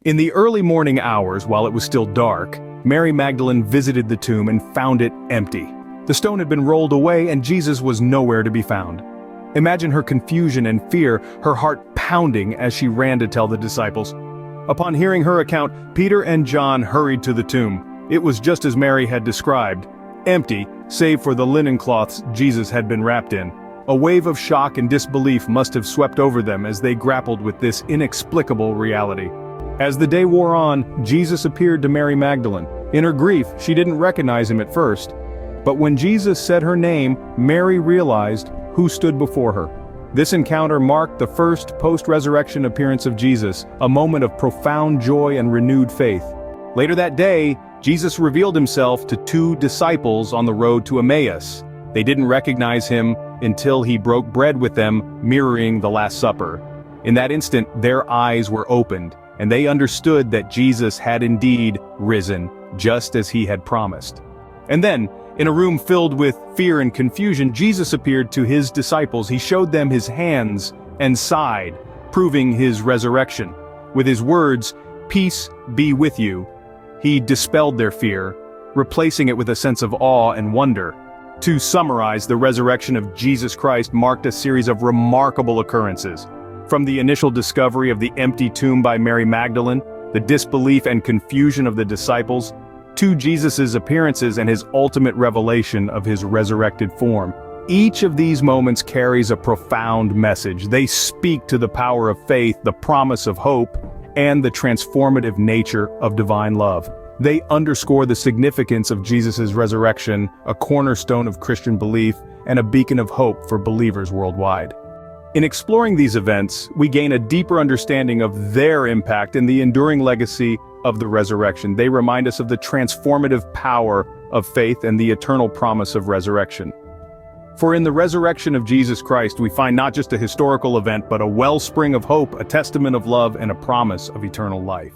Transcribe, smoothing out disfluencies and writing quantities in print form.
In the early morning hours, while it was still dark, Mary Magdalene visited the tomb and found it empty. The stone had been rolled away and Jesus was nowhere to be found. Imagine her confusion and fear, her heart pounding as she ran to tell the disciples. Upon hearing her account, Peter and John hurried to the tomb. It was just as Mary had described, empty, save for the linen cloths Jesus had been wrapped in. A wave of shock and disbelief must have swept over them as they grappled with this inexplicable reality. As the day wore on, Jesus appeared to Mary Magdalene. In her grief, she didn't recognize him at first. But when Jesus said her name, Mary realized who stood before her. This encounter marked the first post-resurrection appearance of Jesus, a moment of profound joy and renewed faith. Later that day, Jesus revealed himself to two disciples on the road to Emmaus. They didn't recognize him until he broke bread with them, mirroring the Last Supper. In that instant, their eyes were opened, and they understood that Jesus had indeed risen, just as he had promised. And then, in a room filled with fear and confusion, Jesus appeared to his disciples. He showed them his hands and side, proving his resurrection. With his words, "Peace be with you," he dispelled their fear, replacing it with a sense of awe and wonder. To summarize, the resurrection of Jesus Christ marked a series of remarkable occurrences. From the initial discovery of the empty tomb by Mary Magdalene, the disbelief and confusion of the disciples, to Jesus' appearances and his ultimate revelation of his resurrected form. Each of these moments carries a profound message. They speak to the power of faith, the promise of hope, and the transformative nature of divine love. They underscore the significance of Jesus' resurrection, a cornerstone of Christian belief, and a beacon of hope for believers worldwide. In exploring these events, we gain a deeper understanding of their impact and the enduring legacy of the resurrection. They remind us of the transformative power of faith and the eternal promise of resurrection. For in the resurrection of Jesus Christ, we find not just a historical event, but a wellspring of hope, a testament of love, and a promise of eternal life.